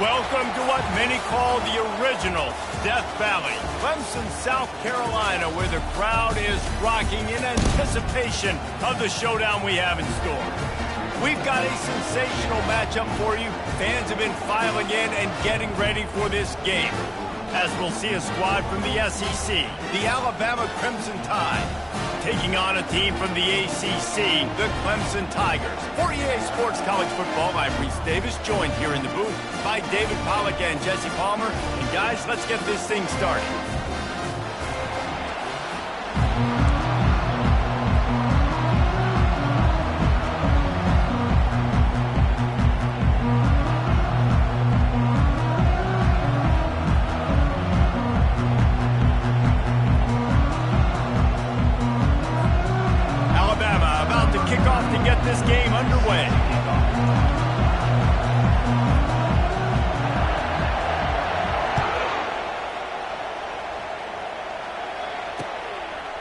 Welcome to what many call the original Death Valley, Clemson, South Carolina, where the crowd is rocking in anticipation of the showdown we have in store. We've got a sensational matchup for you. Fans have been filing in and getting ready for this game, as we'll see a squad from the SEC, the Alabama Crimson Tide, taking on a team from the ACC, the Clemson Tigers. For EA Sports College Football, I'm Reese Davis, joined here in the booth by David Pollack and Jesse Palmer. And guys, let's get this thing started. To get this game underway.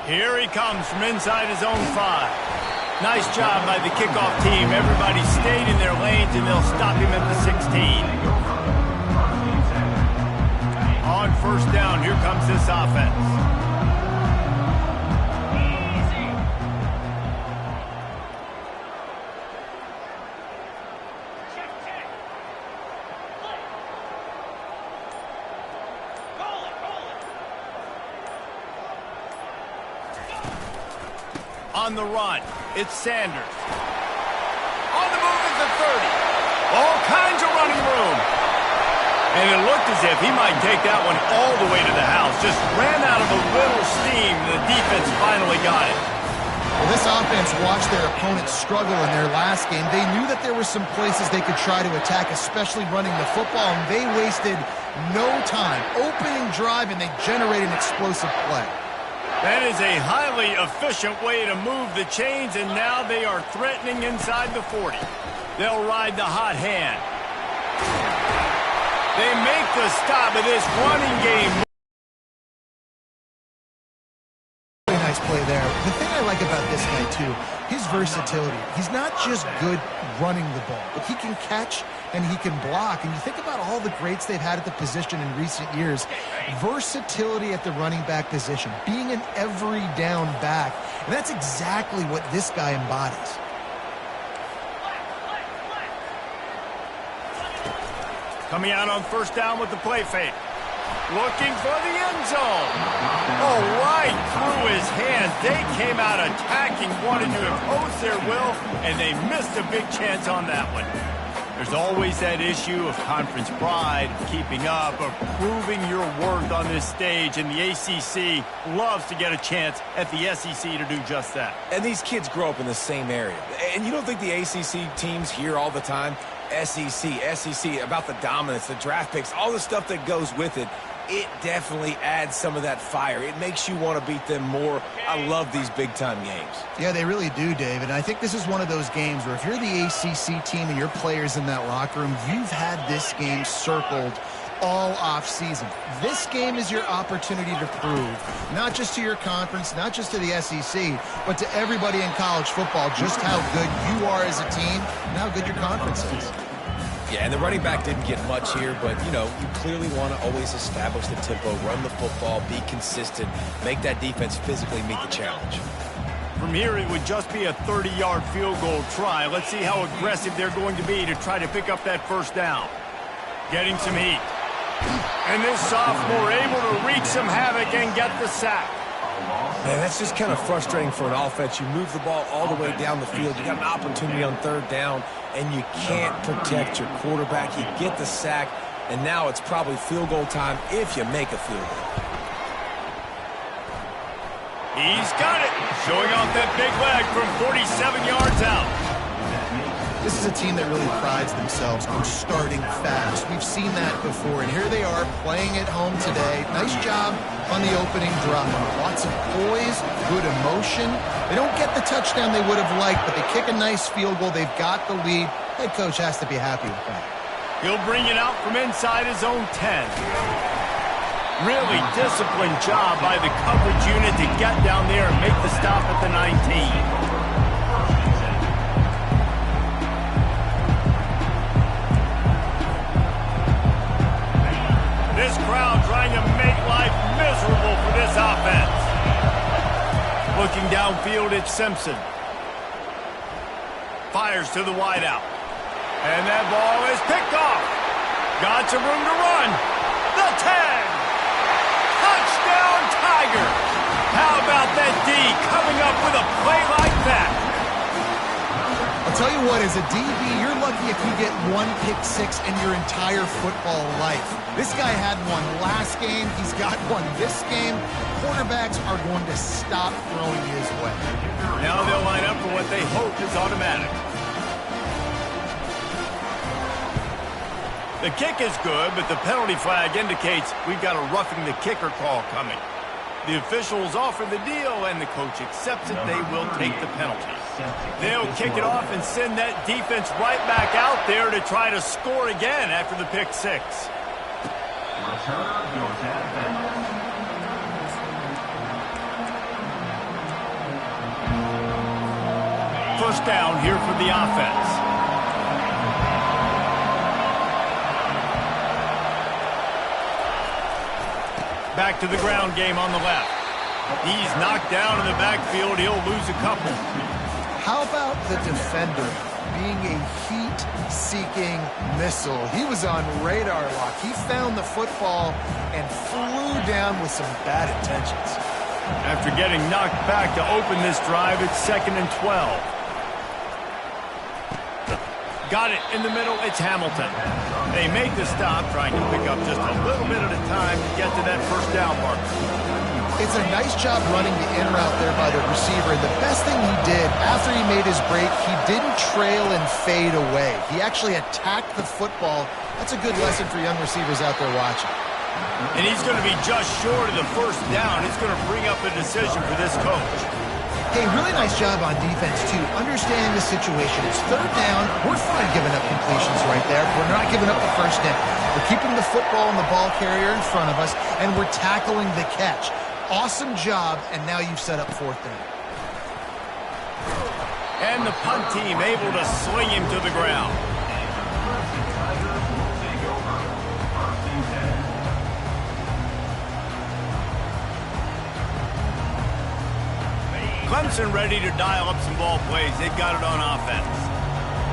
Here he comes from inside his own 5. Nice job by the kickoff team. Everybody stayed in their lanes, and they'll stop him at the 16. On first down, here comes this offense. On the run, it's Sanders. On the move at the 30. All kinds of running room. And it looked as if he might take that one all the way to the house. Just ran out of a little steam. The defense finally got it. Well, this offense watched their opponents struggle in their last game. They knew that there were some places they could try to attack, especially running the football, and they wasted no time. Opening drive, and they generated an explosive play. That is a highly efficient way to move the chains, and now they are threatening inside the 40. They'll ride the hot hand. They make the stop of this running game. Really nice play there. The thing I like about this guy, too, his versatility. He's not just good running the ball, but he can catch and he can block. And you think about all the greats they've had at the position in recent years. Versatility at the running back position, being an every down back. And that's exactly what this guy embodies. Coming out on first down with the play fake. Looking for the end zone. Oh, right through his hands. They came out attacking, wanted to impose their will, and they missed a big chance on that one. There's always that issue of conference pride, keeping up, of proving your worth on this stage, and the ACC loves to get a chance at the SEC to do just that. And these kids grow up in the same area. And you don't think the ACC teams hear all the time, SEC, about the dominance, the draft picks, all the stuff that goes with it. It definitely adds some of that fire. It makes you want to beat them more. I love these big-time games. Yeah, they really do, David. And I think this is one of those games where if you're the ACC team and your players in that locker room, you've had this game circled all off-season. This game is your opportunity to prove, not just to your conference, not just to the SEC, but to everybody in college football, just how good you are as a team and how good your conference is. Yeah, and the running back didn't get much here, but, you know, you clearly want to always establish the tempo, run the football, be consistent, make that defense physically meet the challenge. From here, it would just be a 30-yard field goal try. Let's see how aggressive they're going to be to try to pick up that first down. Getting some heat. And this sophomore able to wreak some havoc and get the sack. Man, that's just kind of frustrating for an offense. You move the ball all the way down the field. You got an opportunity on third down, and you can't protect your quarterback. You get the sack, and now it's probably field goal time if you make a field goal. He's got it. Showing off that big leg from 47 yards out. This is a team that really prides themselves on starting fast. We've seen that before, and here they are playing at home today. Nice job on the opening drive. Lots of poise, good emotion. They don't get the touchdown they would have liked, but they kick a nice field goal. They've got the lead. Head coach has to be happy with that. He'll bring it out from inside his own 10. Really disciplined job by the coverage unit to get down there and make the stop at the 19. This crowd trying to make life miserable for this offense. Looking downfield, it's Simpson. Fires to the wideout. And that ball is picked off. Got some room to run. The 10. Touchdown, Tiger. How about that D coming up with a play like that? I'll tell you what, as a DB, you're lucky if you get one pick six in your entire football life. This guy had one last game. He's got one this game. Quarterbacks are going to stop throwing his way. Now they'll line up for what they hope is automatic. The kick is good, but the penalty flag indicates we've got a roughing the kicker call coming. The officials offer the deal, and the coach accepts it. They will take the penalty. They'll kick it off and send that defense right back out there to try to score again after the pick six. First down here for the offense. Back to the ground game on the left. He's knocked down in the backfield. He'll lose a couple. How about the defender being a heat-seeking missile? He was on radar lock. He found the football and flew down with some bad intentions. After getting knocked back to open this drive, it's 2nd and 12. Got it in the middle. It's Hamilton. They make the stop, trying to pick up just a little bit at a time to get to that first down mark. It's a nice job running the in route there by the receiver. And the best thing he did after he made his break, he didn't trail and fade away. He actually attacked the football. That's a good lesson for young receivers out there watching. And he's going to be just short of the first down. It's going to bring up a decision for this coach. Hey, really nice job on defense, too. Understanding the situation. It's third down. We're fine giving up completions right there. We're not giving up the first down. We're keeping the football and the ball carrier in front of us, and we're tackling the catch. Awesome job, and now you've set up fourth down. And the punt team able to sling him to the ground. Clemson ready to dial up some ball plays. They've got it on offense.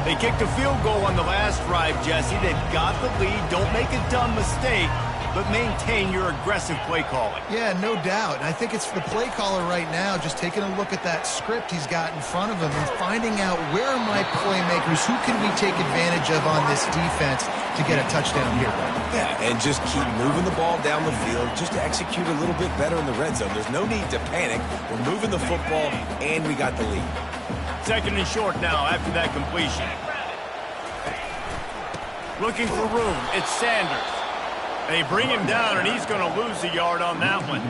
They kicked a field goal on the last drive, Jesse. They've got the lead. Don't make a dumb mistake, but maintain your aggressive play calling. Yeah, no doubt. And I think it's the play caller right now just taking a look at that script he's got in front of him and finding out where are my playmakers, who can we take advantage of on this defense to get a touchdown here. Yeah, and just keep moving the ball down the field just to execute a little bit better in the red zone. There's no need to panic. We're moving the football, and we got the lead. 2nd and short now after that completion. Looking for room. It's Sanders. They bring him down, and he's going to lose a yard on that one.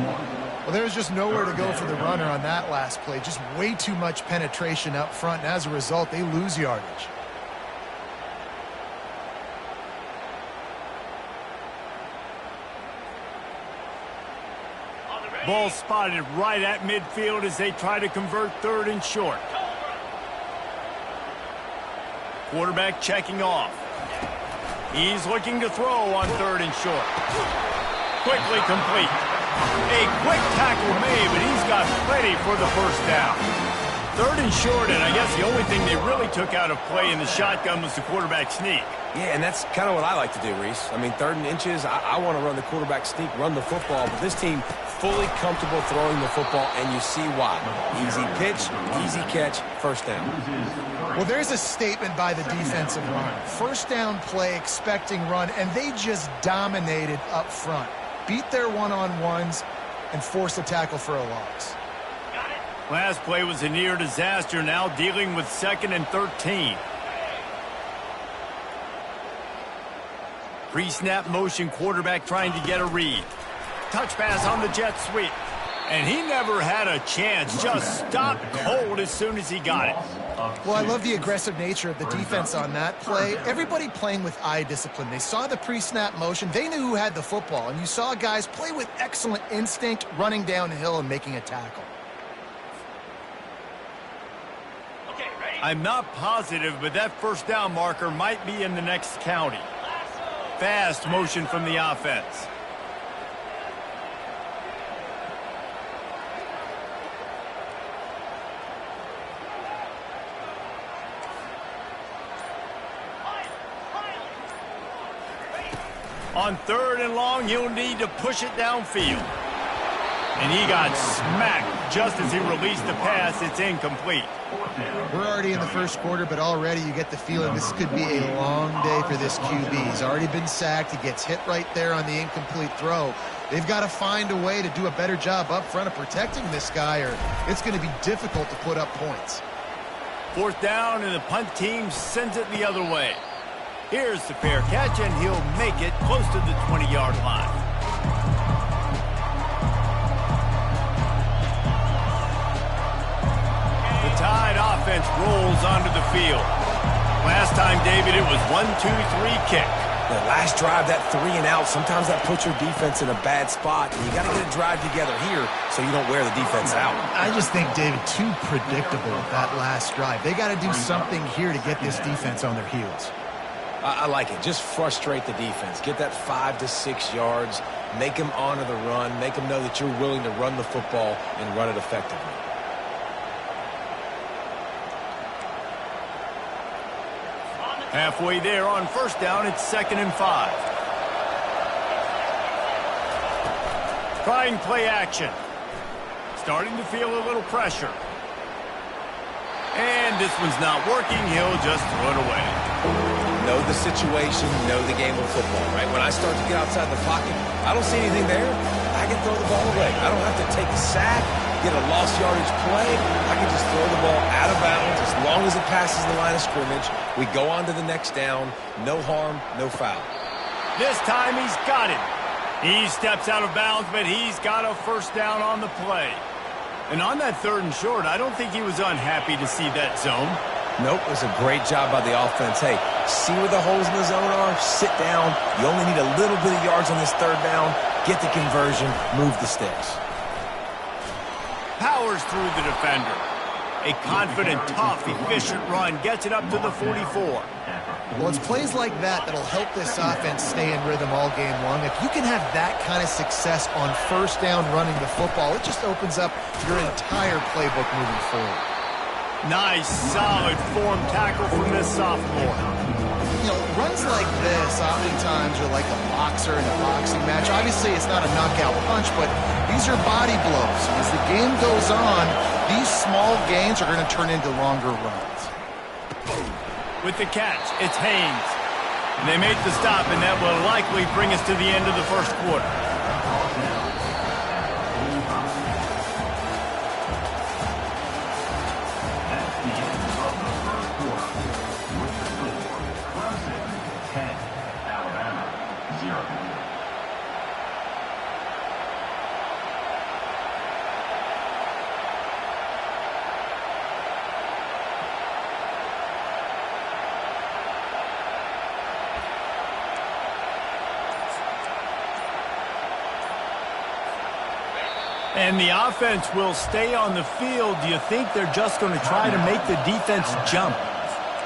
Well, there's just nowhere to go for the runner on that last play. Just way too much penetration up front, and as a result, they lose yardage. Ball spotted right at midfield as they try to convert 3rd and short. Quarterback checking off. He's looking to throw on 3rd and short. Quickly complete. A quick tackle made, but he's got plenty for the first down. Third and short, and I guess the only thing they really took out of play in the shotgun was the quarterback sneak. Yeah, and that's kind of what I like to do, Reese. I mean, 3rd and inches, I want to run the quarterback sneak, run the football, but this team fully comfortable throwing the football, and you see why. Easy pitch, easy catch, first down. Well, there's a statement by the defensive line. First down play, expecting run, and they just dominated up front. Beat their one-on-ones and forced a tackle for a loss. Last play was a near disaster, now dealing with 2nd and 13. Pre-snap motion, quarterback trying to get a read. Touch pass on the jet sweep. And he never had a chance, just stopped cold as soon as he got it. Well, I love the aggressive nature of the defense on that play. Everybody playing with eye discipline. They saw the pre-snap motion. They knew who had the football. And you saw guys play with excellent instinct, running downhill and making a tackle. I'm not positive, but that first down marker might be in the next county. Fast motion from the offense. On 3rd and long, he'll need to push it downfield. And he got smacked just as he released the pass. It's incomplete. We're already in the first quarter, but already you get the feeling this could be a long day for this QB. He's already been sacked. He gets hit right there on the incomplete throw. They've got to find a way to do a better job up front of protecting this guy, or it's going to be difficult to put up points. 4th down, and the punt team sends it the other way. Here's the fair catch, and he'll make it close to the 20-yard line. The Tide offense rolls onto the field. Last time, David, it was 1-2-3 kick. The last drive, that 3 and out, sometimes that puts your defense in a bad spot, and you got to get a drive together here so you don't wear the defense out. I just think, David, too predictable that last drive. They got to do something here to get this defense on their heels. I like it. Just frustrate the defense. Get that 5 to 6 yards. Make them honor the run. Make them know that you're willing to run the football and run it effectively. Halfway there on first down, it's 2nd and 5. Trying play action. Starting to feel a little pressure. And this one's not working. He'll just throw it away. Know the situation, know the game of football, right? When I start to get outside the pocket, I don't see anything there. I can throw the ball away. I don't have to take a sack, get a lost yardage play. I can just throw the ball out of bounds as long as it passes the line of scrimmage. We go on to the next down. No harm, no foul. This time he's got it. He steps out of bounds, but he's got a first down on the play. And on that 3rd and short, I don't think he was unhappy to see that zone. Nope, it was a great job by the offense. Hey, see where the holes in the zone are? Sit down. You only need a little bit of yards on this 3rd down. Get the conversion. Move the sticks. Powers through the defender. A confident, tough, efficient run gets it up to the 44. Well, it's plays like that that'll help this offense stay in rhythm all game long. If you can have that kind of success on first down running the football, it just opens up your entire playbook moving forward. Nice, solid form tackle from this sophomore. You know, runs like this oftentimes are like a boxer in a boxing match. Obviously, it's not a knockout punch, but these are body blows. As the game goes on, these small gains are going to turn into longer runs. With the catch, it's Haynes. And they make the stop, and that will likely bring us to the end of the first quarter. And the offense will stay on the field. Do you think they're just going to try to make the defense jump?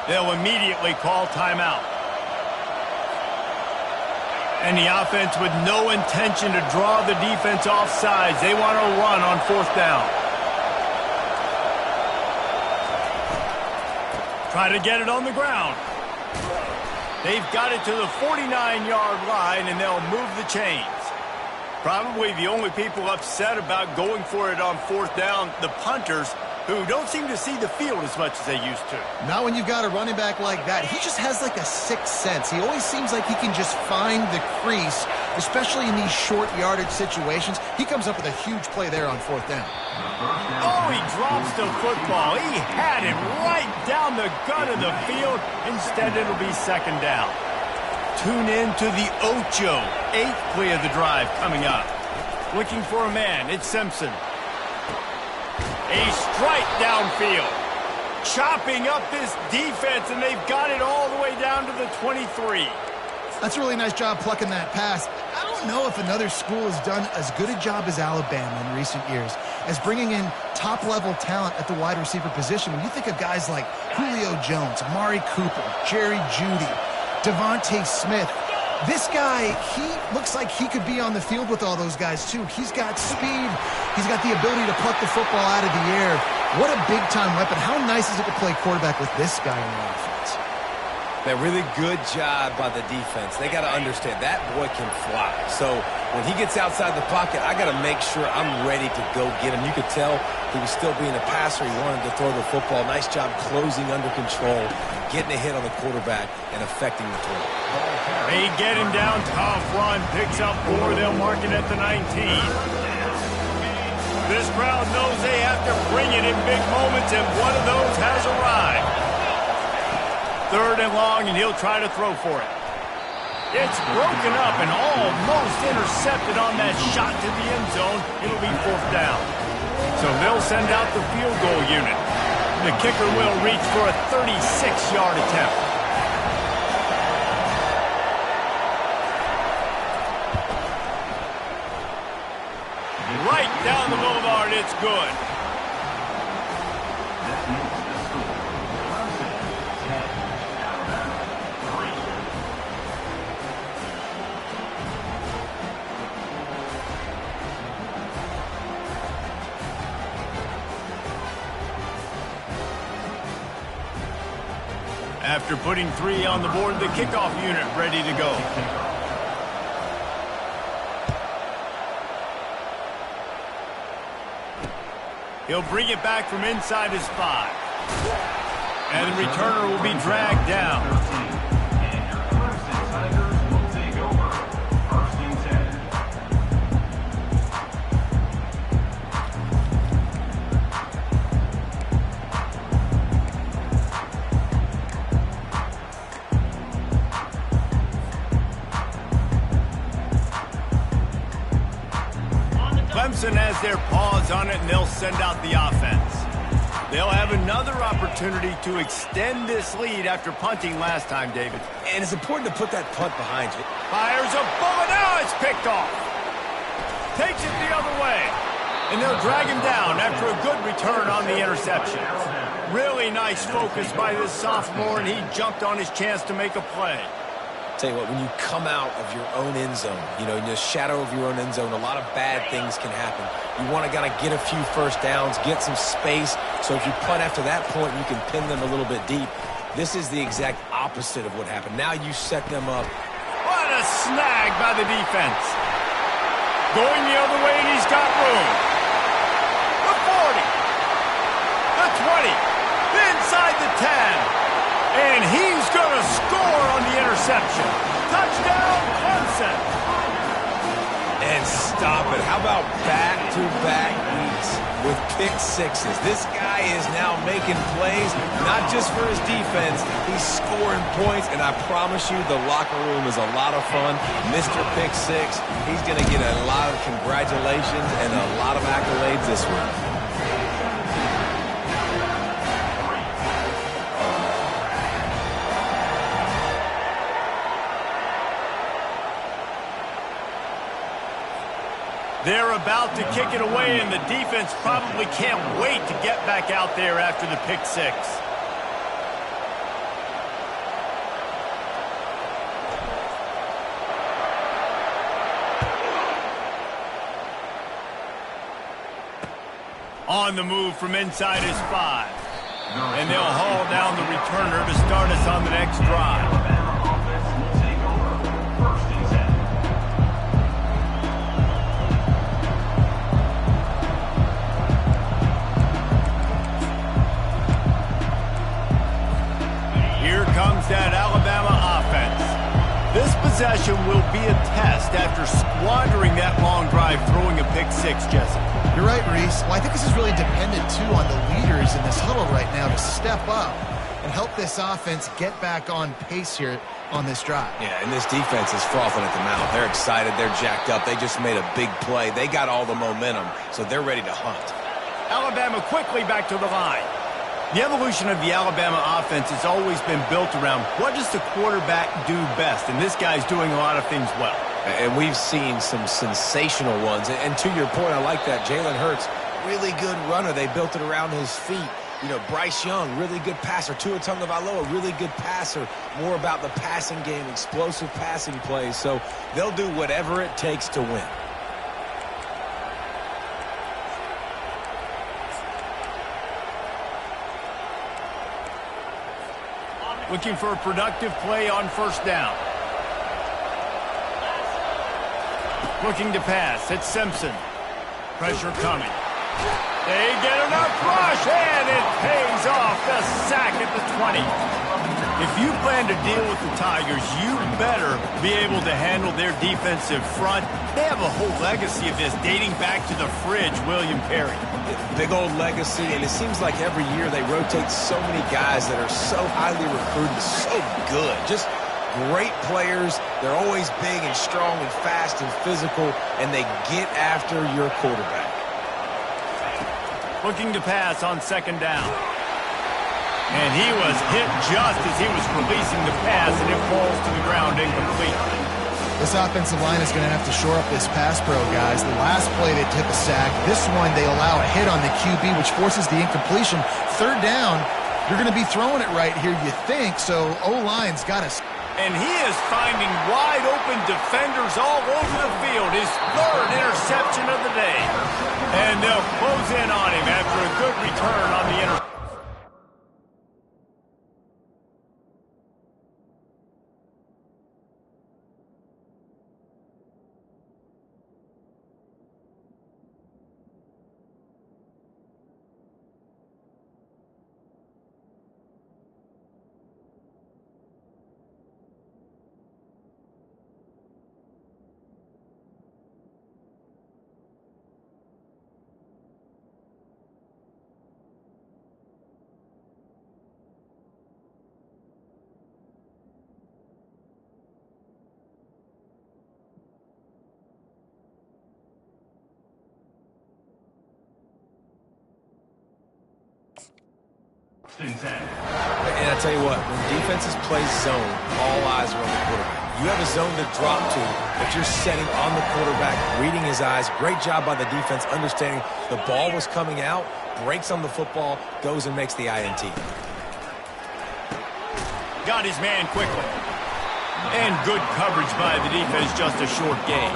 They'll immediately call timeout. And the offense with no intention to draw the defense off sides. They want to run on 4th down. Try to get it on the ground. They've got it to the 49-yard line, and they'll move the chains. Probably the only people upset about going for it on fourth down, the punters, who don't seem to see the field as much as they used to. Not when you've got a running back like that. He just has like a sixth sense. He always seems like he can just find the crease, especially in these short yardage situations. He comes up with a huge play there on fourth down. Oh, he drops the football. He had it right down the gut of the field. Instead, it'll be second down. Tune in to the Ocho. 8th play of the drive coming up. Looking for a man. It's Simpson. A strike downfield. Chopping up this defense, and they've got it all the way down to the 23. That's a really nice job plucking that pass. I don't know if another school has done as good a job as Alabama in recent years as bringing in top-level talent at the wide receiver position. When you think of guys like Julio Jones, Amari Cooper, Jerry Jeudy, Devontae Smith, this guy, he looks like he could be on the field with all those guys, too. He's got speed. He's got the ability to pluck the football out of the air. What a big-time weapon. How nice is it to play quarterback with this guy in the offense? That really good job by the defense. They got to understand that boy can fly. So when he gets outside the pocket, I got to make sure I'm ready to go get him. You could tell he was still being a passer. He wanted to throw the football. Nice job closing under control, getting a hit on the quarterback, and affecting the throw. They get him down, tough run, picks up 4. They'll mark it at the 19. This crowd knows they have to bring it in big moments, and one of those has arrived. 3rd and long, and he'll try to throw for it. It's broken up and almost intercepted on that shot to the end zone. It'll be 4th down. So they'll send out the field goal unit. The kicker will reach for a 36-yard attempt. Right down the boulevard, it's good. After putting 3 on the board, the kickoff unit ready to go. He'll bring it back from inside his 5. And the returner will be dragged down. Clemson has their paws on it, and they'll send out the offense. They'll have another opportunity to extend this lead after punting last time, David. And it's important to put that punt behind you. Fires a bullet. Now it's picked off. Takes it the other way. And they'll drag him down after a good return on the interception. Really nice focus by this sophomore, and he jumped on his chance to make a play. Tell you what, when you come out of your own end zone, you know, in the shadow of your own end zone, a lot of bad things can happen. You want to kind of get a few first downs, get some space, so if you punt after that point, you can pin them a little bit deep. This is the exact opposite of what happened. Now you set them up. What a snag by the defense. Going the other way, and he's got room. The 40. The 20. Inside the 10. And he's going to score on the interception. Touchdown, Clemson. And stop it. How about back-to-back weeks with pick sixes? This guy is now making plays, not just for his defense. He's scoring points, and I promise you the locker room is a lot of fun. Mr. Pick Six, he's going to get a lot of congratulations and a lot of accolades this week. They're about to kick it away, and the defense probably can't wait to get back out there after the pick 6. On the move from inside his 5. And they'll haul down the returner to start us on the next drive. Here comes that Alabama offense. This possession will be a test after squandering that long drive throwing a pick six, Jesse. You're right, Reese. Well, I think this is really dependent, too, on the leaders in this huddle right now to step up and help this offense get back on pace here on this drive. Yeah, and this defense is frothing at the mouth. They're excited. They're jacked up. They just made a big play. They got all the momentum, so they're ready to hunt. Alabama quickly back to the line. The evolution of the Alabama offense has always been built around what does the quarterback do best, and this guy's doing a lot of things well. And we've seen some sensational ones. And to your point, I like that. Jalen Hurts, really good runner. They built it around his feet. You know, Bryce Young, really good passer. Tua Tagovailoa, really good passer. More about the passing game, explosive passing plays. So they'll do whatever it takes to win. Looking for a productive play on first down. Looking to pass. It's Simpson. Pressure coming. They get enough rush, and it pays off. The sack at the 20. If you plan to deal with the Tigers, you better be able to handle their defensive front. They have a whole legacy of this dating back to the fridge, William Perry. Big old legacy, and it seems like every year they rotate so many guys that are so highly recruited, so good. Just great players. They're always big and strong and fast and physical, and they get after your quarterback. Looking to pass on second down. And he was hit just as he was releasing the pass, and it falls to the ground incomplete. This offensive line is going to have to shore up this pass pro, guys. The last play they took a sack. This one they allow a hit on the QB, which forces the incompletion. Third down, you're going to be throwing it right here, you think, so O-line's got to... And he is finding wide-open defenders all over the field. His third interception of the day. And they'll close in on him after a good return on the interception. And I tell you what, when defenses play zone, all eyes are on the quarterback. You have a zone to drop to, but you're setting on the quarterback, reading his eyes. Great job by the defense, understanding the ball was coming out, breaks on the football, goes and makes the INT. Got his man quickly. And good coverage by the defense, just a short gain.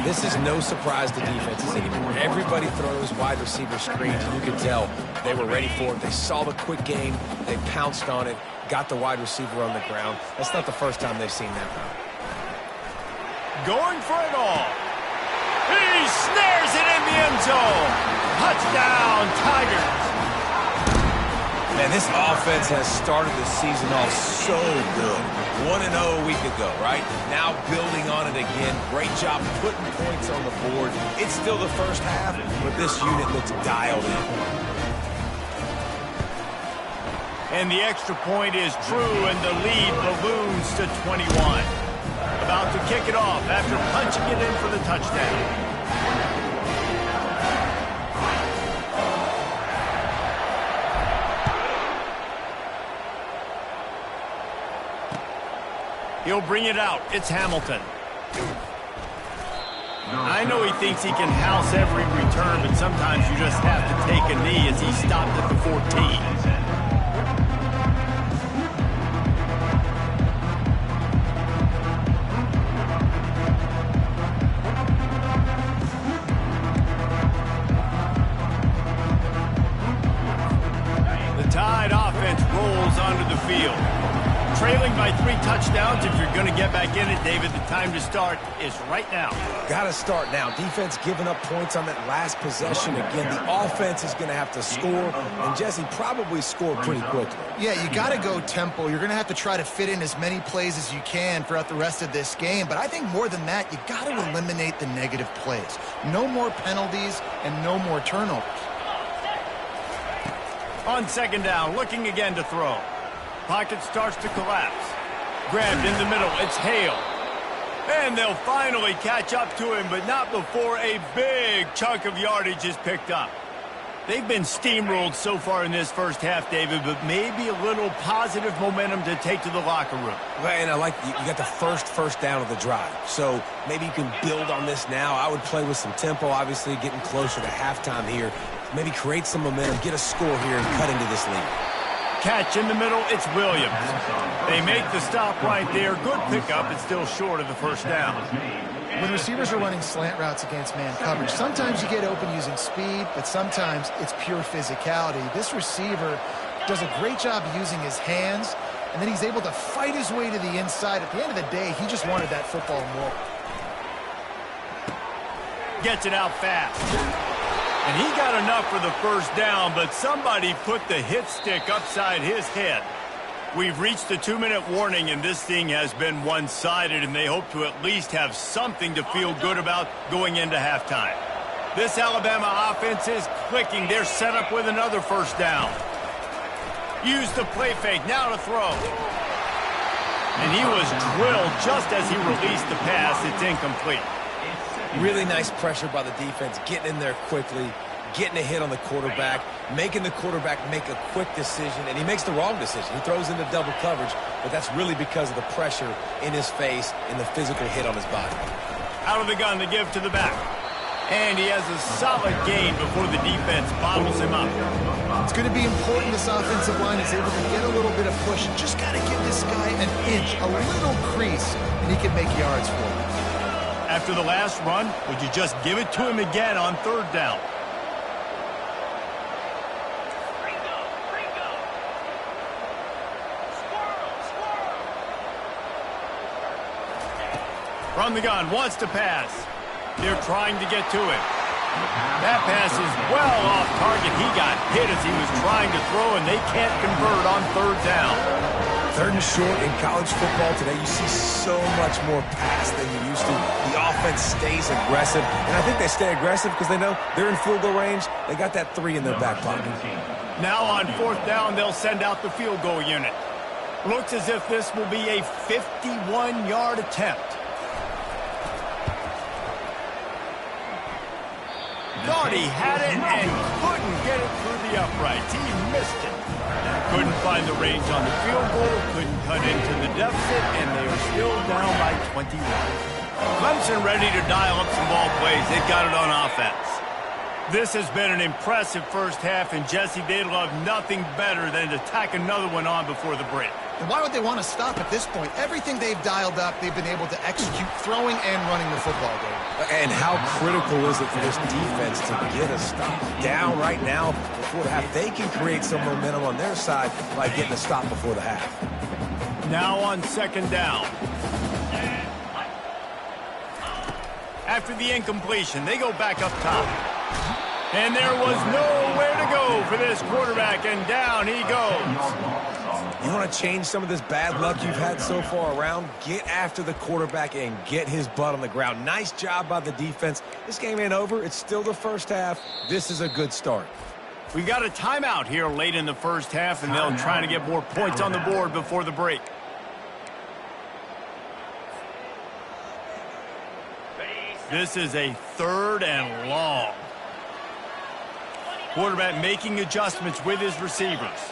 This is no surprise to defenses anymore. Everybody throws wide receiver screens, and you can tell they were ready for it. They saw the quick game. They pounced on it, got the wide receiver on the ground. That's not the first time they've seen that route. Going for it all. He snares it in the end zone. Touchdown, Tigers. Man, this offense has started the season off so good. 1-0 a week ago, right? Now building on it again. Great job putting points on the board. It's still the first half, but this unit looks dialed in. And the extra point is true, and the lead balloons to 21. About to kick it off after punching it in for the touchdown. He'll bring it out. It's Hamilton. I know he thinks he can house every return, but sometimes you just have to take a knee as he stopped at the 14. trailing by 3 touchdowns. If you're going to get back in it, David, the time to start is right now. Got to start now. Defense giving up points on that last possession. Again, the offense is going to have to score, and Jesse probably scored pretty quickly. Yeah, you got to go tempo. You're going to have to try to fit in as many plays as you can throughout the rest of this game. But I think more than that, you got to eliminate the negative plays. No more penalties and no more turnovers. On second down, looking again to throw. Pocket starts to collapse. Grabbed in the middle. It's Hale. And they'll finally catch up to him, but not before a big chunk of yardage is picked up. They've been steamrolled so far in this first half, David, but maybe a little positive momentum to take to the locker room. And I like you got the first down of the drive, so maybe you can build on this now. I would play with some tempo, obviously getting closer to halftime here. Maybe create some momentum, get a score here, and cut into this lead. Catch in the middle, it's Williams. They make the stop right there. Good pickup, it's still short of the first down. When receivers are running slant routes against man coverage, sometimes you get open using speed, but sometimes it's pure physicality. This receiver does a great job using his hands, and then he's able to fight his way to the inside. At the end of the day, he just wanted that football more. Gets it out fast. And he got enough for the first down, but somebody put the hit stick upside his head. We've reached the 2-minute warning, and this thing has been one-sided, and they hope to at least have something to feel good about going into halftime. This Alabama offense is clicking. They're set up with another first down. Use the play fake, now to throw. And he was drilled just as he released the pass. It's incomplete. Really nice pressure by the defense, getting in there quickly, getting a hit on the quarterback, making the quarterback make a quick decision, and he makes the wrong decision. He throws into double coverage, but that's really because of the pressure in his face and the physical hit on his body. Out of the gun to give to the back. And he has a solid gain before the defense bottles him up. It's going to be important this offensive line is able to get a little bit of push. Just got to give this guy an inch, a little crease, and he can make yards for him. After the last run, would you just give it to him again on third down? From the gun, wants to pass. They're trying to get to him. That pass is well off target. He got hit as he was trying to throw, and they can't convert on third down. Third and short in college football today, you see so much more pass than you used to. The offense stays aggressive, and I think they stay aggressive because they know they're in field goal range. They got that 3 in their back pocket. Now on fourth down, they'll send out the field goal unit. Looks as if this will be a 51-yard attempt. Thought he had it and couldn't get it through the uprights. He missed it. Couldn't find the range on the field goal, couldn't cut into the deficit, and they are still down by 21. Clemson ready to dial up some ball plays. They've got it on offense. This has been an impressive first half, and Jesse, they'd love nothing better than to tack another one on before the break. And why would they want to stop at this point? Everything they've dialed up, they've been able to execute throwing and running the football game. And how critical is it for this defense to get a stop down right now before the half? They can create some momentum on their side by getting a stop before the half. Now on second down. After the incompletion, they go back up top. And there was nowhere to go for this quarterback, and down he goes. You want to change some of this bad luck you've had so far around? Get after the quarterback and get his butt on the ground. Nice job by the defense. This game ain't over. It's still the first half. This is a good start. We got a timeout here late in the first half, and they'll try to get more points on the board before the break. This is a third and long. Quarterback making adjustments with his receivers.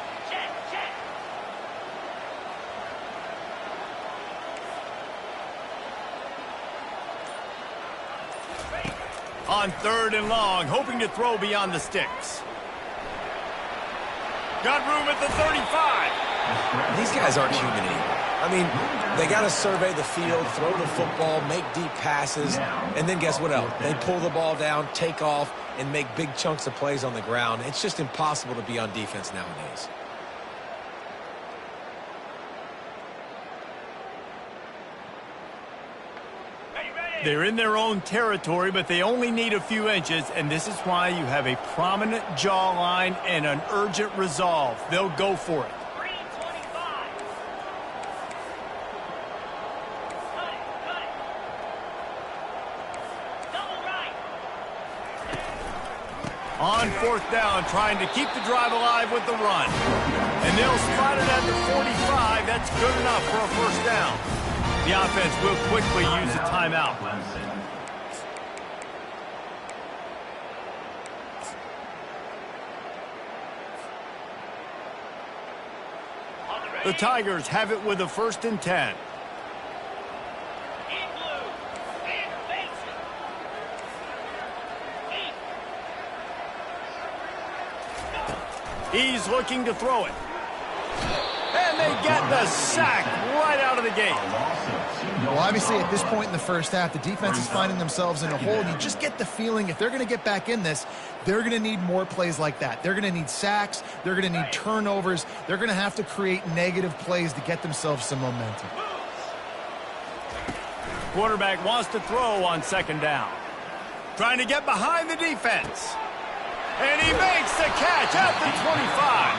On third and long, hoping to throw beyond the sticks. Got room at the 35. These guys aren't human anymore. I mean, they got to survey the field, throw the football, make deep passes, and then guess what else? They pull the ball down, take off, and make big chunks of plays on the ground. It's just impossible to be on defense nowadays. They're in their own territory, but they only need a few inches, and this is why you have a prominent jawline and an urgent resolve. They'll go for it. On fourth down, trying to keep the drive alive with the run. And they'll spot it at the 45. That's good enough for a first down. The offense will quickly use a timeout. The Tigers have it with a 1st and 10. He's looking to throw it. And they get the sack right out of the gate. Well, obviously, at this point in the first half, the defense is finding themselves in a hole. And you just get the feeling if they're going to get back in this, they're going to need more plays like that. They're going to need sacks. They're going to need turnovers. They're going to have to create negative plays to get themselves some momentum. Quarterback wants to throw on 2nd down. Trying to get behind the defense. And he makes the catch at the 25.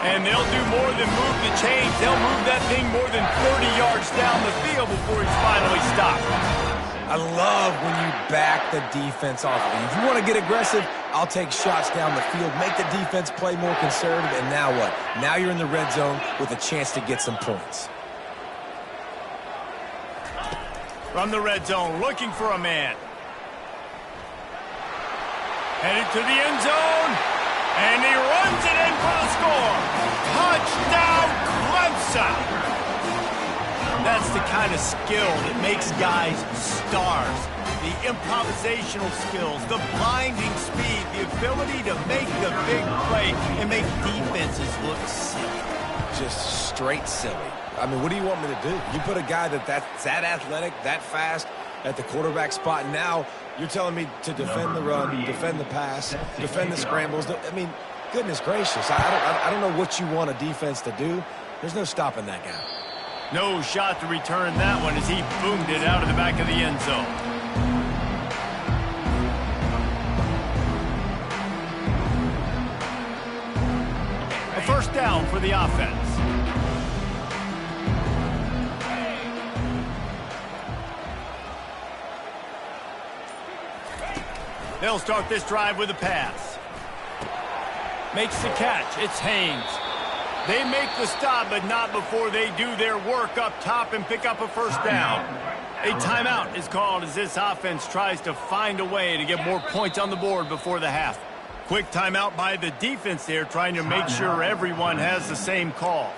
And they'll do more than move the chains. They'll move that thing more than 30 yards down the field before he's finally stopped. I love when you back the defense off. If you want to get aggressive, I'll take shots down the field, make the defense play more conservative, and now what? Now you're in the red zone with a chance to get some points. From the red zone, looking for a man. Headed to the end zone, and he runs it in for the score. Touchdown, Clemson! That's the kind of skill that makes guys stars. The improvisational skills, the blinding speed, the ability to make the big play and make defenses look silly. Just straight silly. I mean, what do you want me to do? You put a guy that's that athletic, that fast at the quarterback spot, and now you're telling me to defend the run, defend the pass, defend the scrambles. I mean, goodness gracious. I don't know what you want a defense to do. There's no stopping that guy. No shot to return that one as he boomed it out of the back of the end zone. A first down for the offense. They'll start this drive with a pass. Makes the catch. It's Haynes. They make the stop, but not before they do their work up top and pick up a first down. A timeout is called as this offense tries to find a way to get more points on the board before the half. Quick timeout by the defense there, trying to make sure everyone has the same call.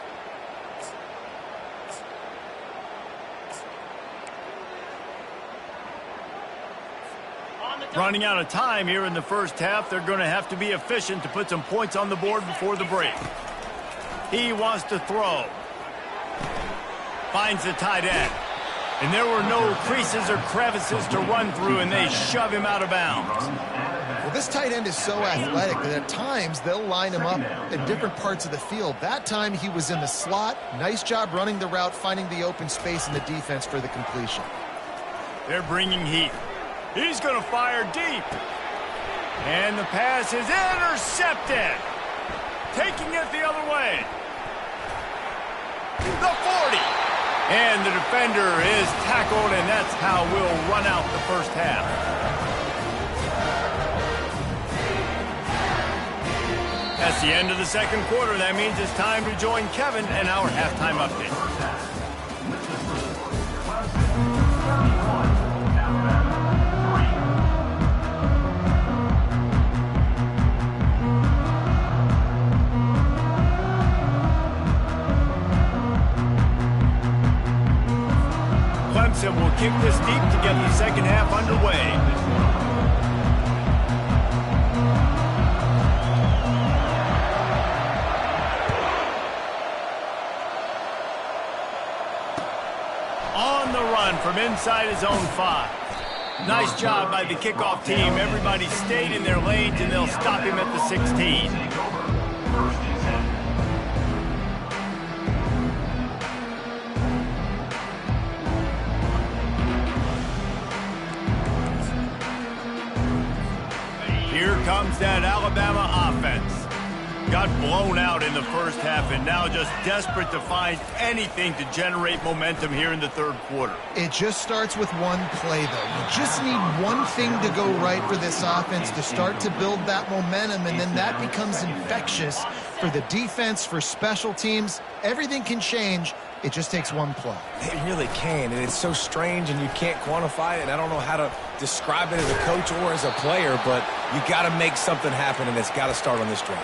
Running out of time here in the first half, they're going to have to be efficient to put some points on the board before the break. He wants to throw. Finds the tight end. And there were no creases or crevices to run through, and they shove him out of bounds. Well, this tight end is so athletic that at times they'll line him up in different parts of the field. That time he was in the slot. Nice job running the route, finding the open space in the defense for the completion. They're bringing heat. He's going to fire deep. And the pass is intercepted. Taking it the other way. The 40. And the defender is tackled, and that's how we'll run out the first half. That's the end of the second quarter. That means it's time to join Kevin and our halftime update. Clemson will kick this deep to get the second half underway. On the run from inside his own 5. Nice job by the kickoff team. Everybody stayed in their lanes, and they'll stop him at the 16. Here comes that Alabama offense. Got blown out in the first half and now just desperate to find anything to generate momentum here in the third quarter. It just starts with one play, though. You just need one thing to go right for this offense to start to build that momentum, and then that becomes infectious for the defense, for special teams. Everything can change. It just takes one play. It really can, and it's so strange, and you can't quantify it, and I don't know how to describe it as a coach or as a player, but you got to make something happen, and it's got to start on this drive.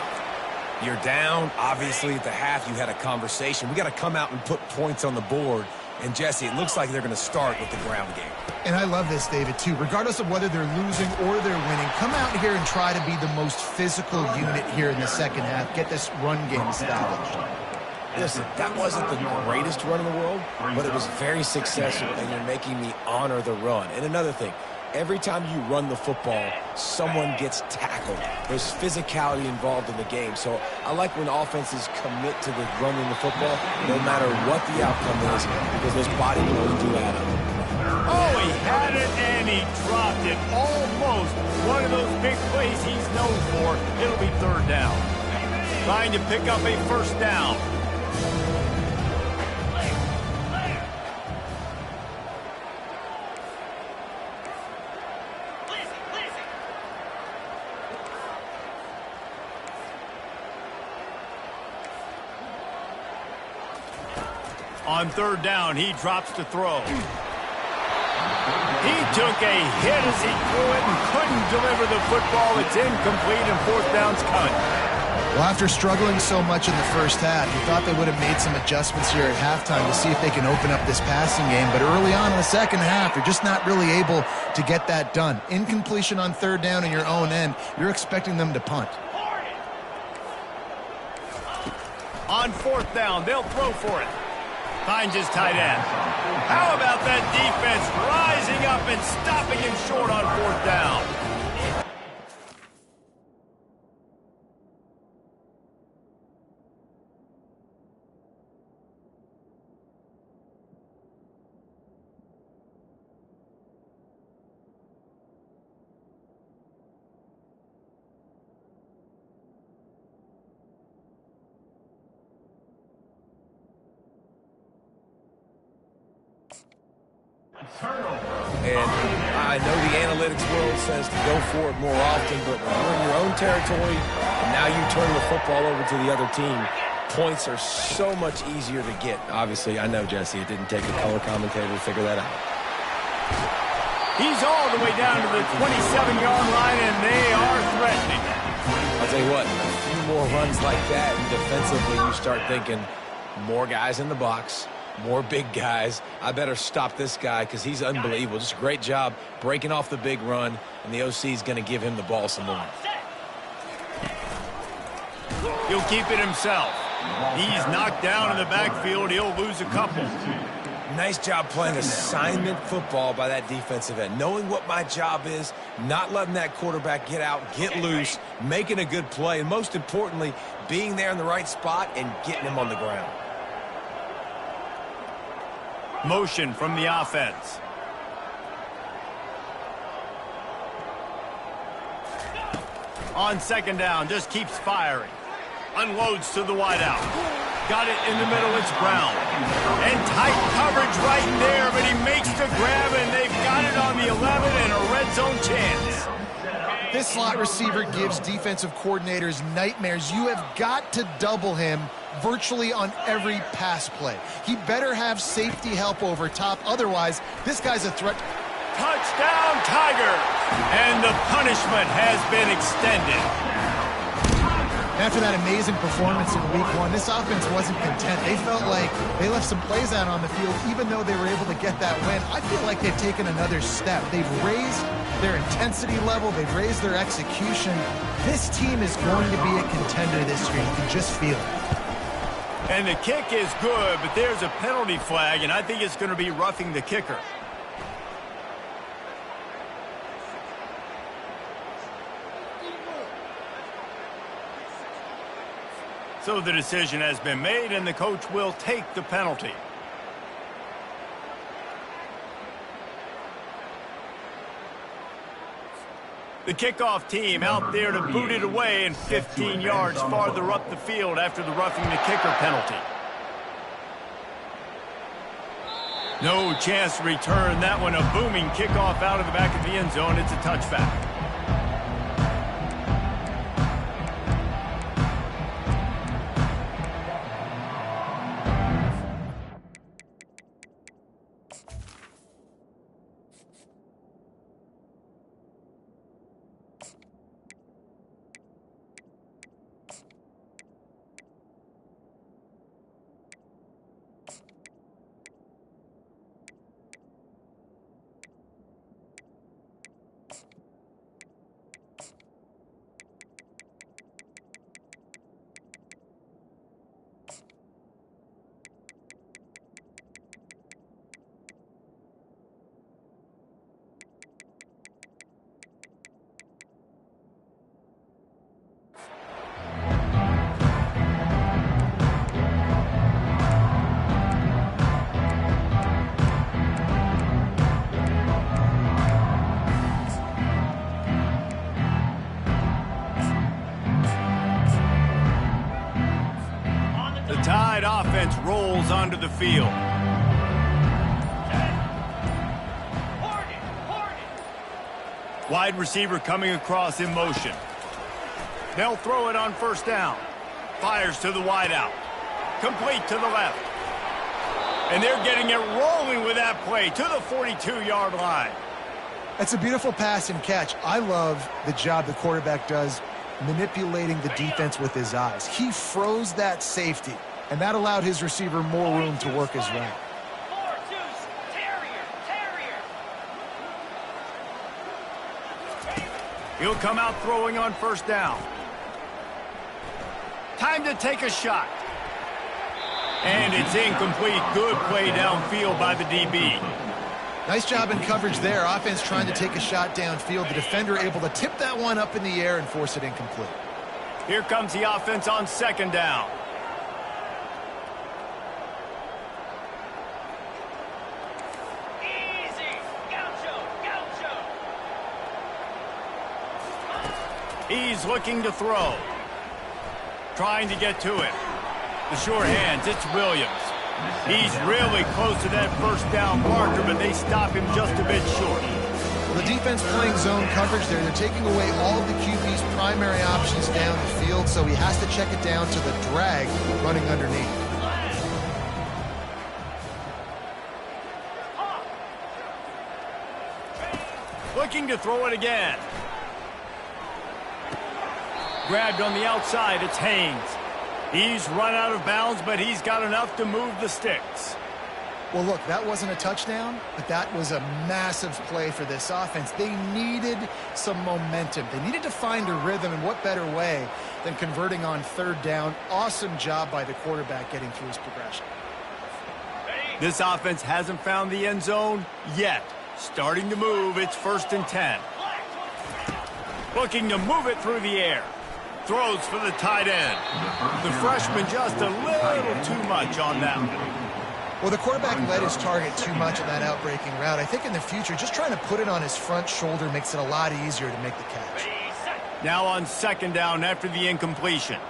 You're down. Obviously, at the half, you had a conversation. We got to come out and put points on the board. And, Jesse, it looks like they're going to start with the ground game. And I love this, David, too. Regardless of whether they're losing or they're winning, come out here and try to be the most physical unit here in the second half. Get this run game established. Listen, that wasn't the greatest run in the world, but it was very successful, and you're making me honor the run. And another thing, every time you run the football, someone gets tackled. There's physicality involved in the game. So I like when offenses commit to the running the football, no matter what the outcome is, because those body blows do add up. Oh, he had it and he dropped it. Almost one of those big plays he's known for. It'll be third down. Trying to pick up a first down. On third down, he drops to throw. He took a hit as he threw it and couldn't deliver the football. It's incomplete and fourth down's cut. Well, after struggling so much in the first half, you thought they would have made some adjustments here at halftime to see if they can open up this passing game. But early on in the second half, they're just not really able to get that done. Incompletion on third down in your own end, you're expecting them to punt. On fourth down, they'll throw for it. Finds his tight end. How about that defense rising up and stopping him short on fourth down? And I know the analytics world says to go for it more often, but when you're in your own territory and now you turn the football over to the other team, points are so much easier to get. Obviously, I know, Jesse, it didn't take a color commentator to figure that out. He's all the way down to the 27-yard line, and they are threatening. I'll tell you what, a few more runs like that, and defensively you start thinking more guys in the box, more big guys. I better stop this guy because he's unbelievable. Just a great job breaking off the big run, and the OC is going to give him the ball some more. He'll keep it himself. He's knocked down in the backfield. He'll lose a couple. Nice job playing assignment football by that defensive end. Knowing what my job is, not letting that quarterback get out, get loose, making a good play, and most importantly, being there in the right spot and getting him on the ground. Motion from the offense. On second down, just keeps firing. Unloads to the wideout. Got it in the middle, it's Brown. And tight coverage right there, but he makes the grab, and they've got it on the 11 and a red zone chance. This slot receiver gives defensive coordinators nightmares. You have got to double him virtually on every pass play. He better have safety help over top. Otherwise, this guy's a threat. Touchdown, Tiger! And the punishment has been extended. After that amazing performance in week one, this offense wasn't content. They felt like they left some plays out on the field, even though they were able to get that win. I feel like they've taken another step. They've raised their intensity level. They've raised their execution. This team is going to be a contender this year. You can just feel it. And the kick is good, but there's a penalty flag, and I think it's going to be roughing the kicker. So the decision has been made, and the coach will take the penalty. The kickoff team out there to boot it away and 15 yards farther up the field after the roughing the kicker penalty. No chance to return that one. A booming kickoff out of the back of the end zone. It's a touchback. Tide offense rolls onto the field. Wide receiver coming across in motion. They'll throw it on first down. Fires to the wideout. Complete to the left. And they're getting it rolling with that play to the 42-yard line. That's a beautiful pass and catch. I love the job the quarterback does manipulating the defense with his eyes. He froze that safety, and that allowed his receiver more room to work his route. He'll come out throwing on first down. Time to take a shot. And it's incomplete. Good play downfield by the DB. Nice job in coverage there. Offense trying to take a shot downfield. The defender able to tip that one up in the air and force it incomplete. Here comes the offense on second down. Easy. Gaucho. He's looking to throw. Trying to get to it. The sure hands, it's Williams. He's really close to that first down marker, but they stop him just a bit short. Well, the defense playing zone coverage there. They're taking away all of the QB's primary options down the field, so he has to check it down to the drag running underneath. Looking to throw it again. Grabbed on the outside, it's Haynes. He's run out of bounds, but he's got enough to move the sticks. Well, look, that wasn't a touchdown, but that was a massive play for this offense. They needed some momentum. They needed to find a rhythm, and what better way than converting on third down. Awesome job by the quarterback getting through his progression. This offense hasn't found the end zone yet. Starting to move, it's 1st and 10. Looking to move it through the air. Throws for the tight end. The freshman just a little too much on that one. Well, the quarterback led his target too much on that outbreaking route. I think in the future, just trying to put it on his front shoulder makes it a lot easier to make the catch. Now on second down after the incompletion.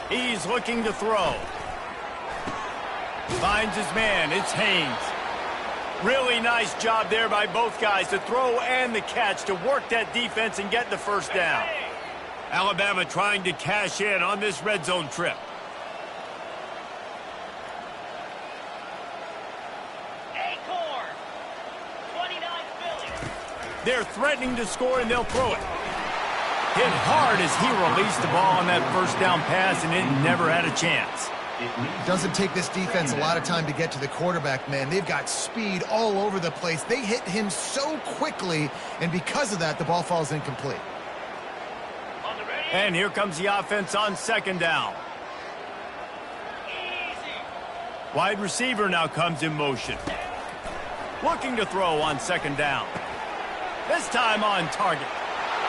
He's looking to throw. Finds his man. It's Haynes. Really nice job there by both guys to throw and the catch to work that defense and get the first down. Alabama trying to cash in on this red zone trip. Acorn. 29 Philly. They're threatening to score and they'll throw it. Hit hard as he released the ball on that first down pass and it never had a chance. It doesn't take this defense a lot of time to get to the quarterback, man. They've got speed all over the place. They hit him so quickly, and because of that, the ball falls incomplete. And here comes the offense on second down. Wide receiver now comes in motion. Looking to throw on second down. This time on target.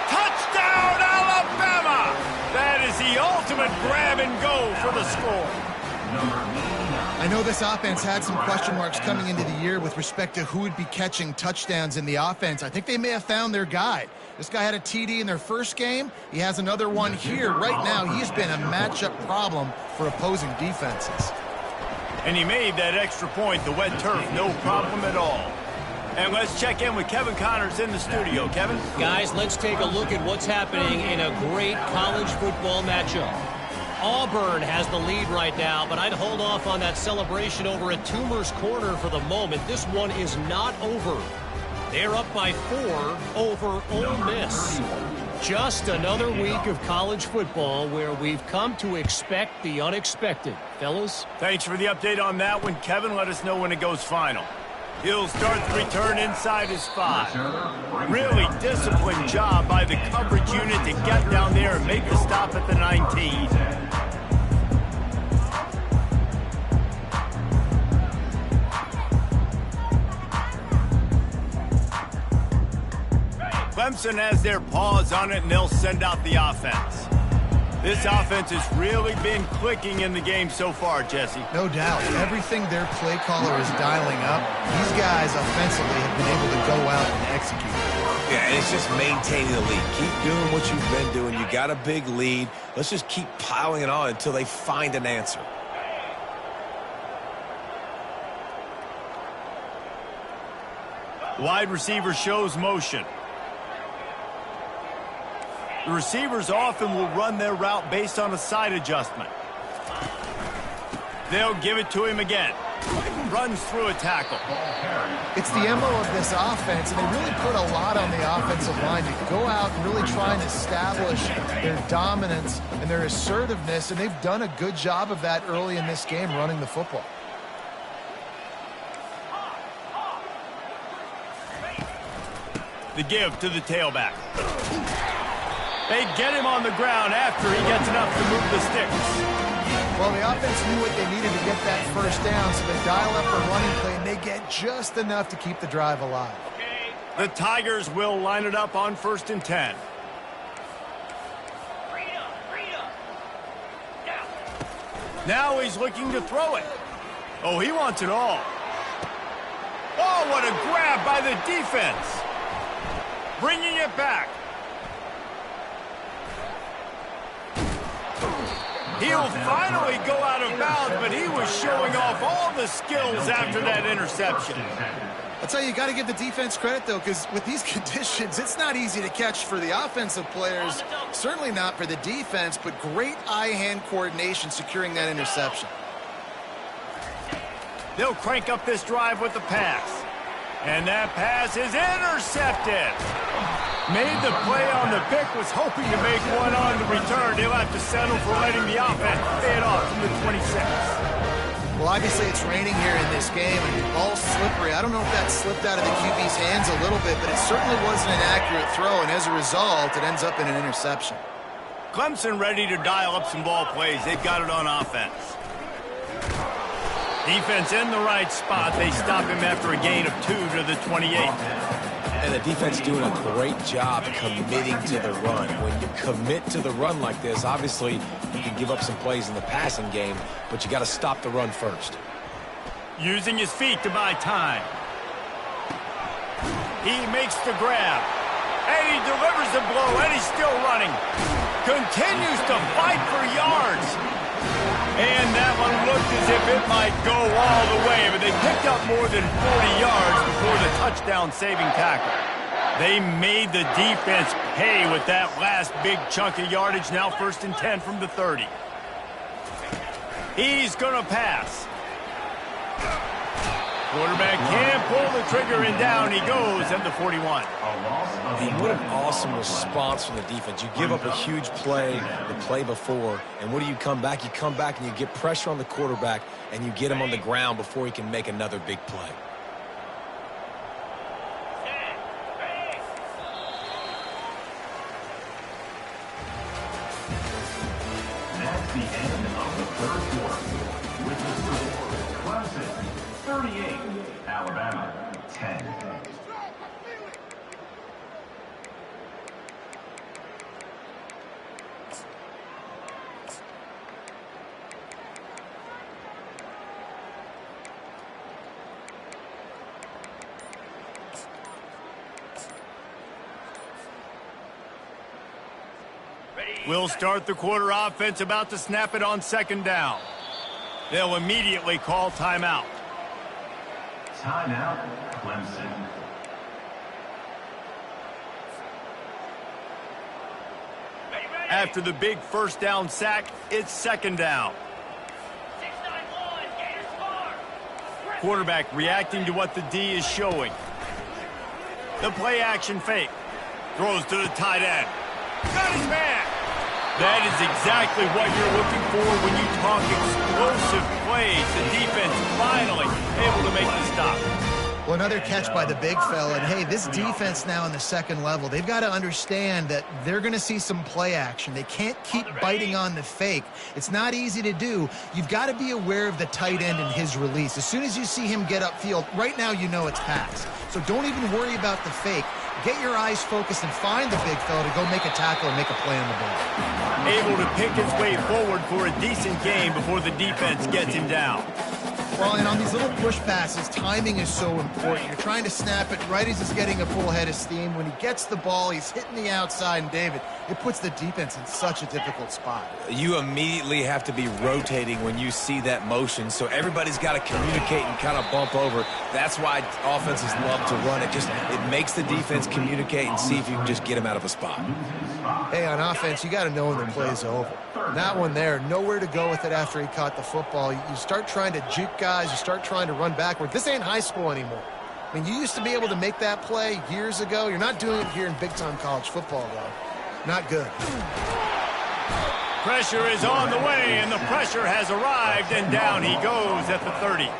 Touchdown, Alabama! That is the ultimate grab and go for the score. I know this offense had some question marks coming into the year with respect to who would be catching touchdowns in the offense. I think they may have found their guy. This guy had a TD in their first game. He has another one here. Right now, he's been a matchup problem for opposing defenses. And he made that extra point, the wet turf, no problem at all. And let's check in with Kevin Connors in the studio. Kevin? Guys, let's take a look at what's happening in a great college football matchup. Auburn has the lead right now, but I'd hold off on that celebration over at Toomer's Corner for the moment. This one is not over. They're up by 4 over Ole Miss. Just another week of college football where we've come to expect the unexpected. Fellas? Thanks for the update on that one, Kevin. Let us know when it goes final. He'll start the return inside his 5. Really disciplined job by the coverage unit to get down there and make the stop at the 19. Clemson has their paws on it, and they'll send out the offense. This offense has really been clicking in the game so far, Jesse. No doubt. Everything their play caller is dialing up, these guys offensively have been able to go out and execute. Yeah, and it's just maintaining the lead. Keep doing what you've been doing. You got a big lead. Let's just keep piling it on until they find an answer. Wide receiver shows motion. The receivers often will run their route based on a side adjustment. They'll give it to him again. Runs through a tackle. It's the MO of this offense, and they really put a lot on the offensive line to go out and really try and establish their dominance and their assertiveness, and they've done a good job of that early in this game running the football. The give to the tailback. They get him on the ground after he gets enough to move the sticks. Well, the offense knew what they needed to get that first down, so they dial up the running play, and they get just enough to keep the drive alive. The Tigers will line it up on 1st and 10. Now he's looking to throw it. Oh, he wants it all. Oh, what a grab by the defense. Bringing it back. He'll finally go out of bounds, but he was showing off all the skills after that interception. I'll tell you, you got to give the defense credit, though, because with these conditions, it's not easy to catch for the offensive players. Certainly not for the defense, but great eye-hand coordination securing that interception. They'll crank up this drive with the pass. And that pass is intercepted. Made the play on the pick, was hoping to make one on the return. He'll have to settle for letting the offense pay it off from the 26. Well, obviously it's raining here in this game, and the ball's slippery. I don't know if that slipped out of the QB's hands a little bit, but it certainly wasn't an accurate throw, and as a result, it ends up in an interception. Clemson ready to dial up some ball plays. They've got it on offense. Defense in the right spot. They stop him after a gain of 2 to the 28. And the defense doing a great job committing to the run. When you commit to the run like this, obviously you can give up some plays in the passing game, but you got to stop the run first. Using his feet to buy time. He makes the grab. And he delivers the blow, and he's still running. Continues to fight for yards. And that one looked as if it might go all the way, but they picked up more than 40 yards before the touchdown-saving tackle. They made the defense pay with that last big chunk of yardage. Now 1st and 10 from the 30. He's going to pass. Quarterback can't pull the trigger, and down he goes at the 41. Hey, what an awesome response from the defense. You give up a huge play the play before, and what do you come back? You come back and you get pressure on the quarterback, and you get him on the ground before he can make another big play. That's the end of the 3rd quarter. With the score, Clemson 38, Alabama 10. We'll start the quarter offense, about to snap it on second down. They'll immediately call timeout. Timeout, Clemson. After the big first down sack, it's second down. 6-9-1, Gators score. Quarterback reacting to what the D is showing. The play action fake. Throws to the tight end. Got his man. That is exactly what you're looking for when you talk explosive plays. The defense finally able to make the stop. Well, another catch by the big fella. And, hey, this defense now in the second level, they've got to understand that they're going to see some play action. They can't keep biting on the fake. It's not easy to do. You've got to be aware of the tight end and his release. As soon as you see him get upfield, right now you know it's pass. So don't even worry about the fake. Get your eyes focused and find the big fella to go make a tackle and make a play on the ball. Able to pick his way forward for a decent gain before the defense gets him down. Well, and on these little push passes, timing is so important. You're trying to snap it right as he's getting a full head of steam. When he gets the ball, he's hitting the outside, and David, it puts the defense in such a difficult spot. You immediately have to be rotating when you see that motion, so everybody's got to communicate and kind of bump over. That's why offenses love to run it. It makes the defense communicate and see if you can just get him out of a spot. Hey, on offense, you got to know when the play's over. That one there, nowhere to go with it after he caught the football. You start trying to juke guys, you start trying to run backward. This ain't high school anymore. I mean, you used to be able to make that play years ago. You're not doing it here in big-time college football, though. Not good. Pressure is on the way, and the pressure has arrived, and down he goes at the 30.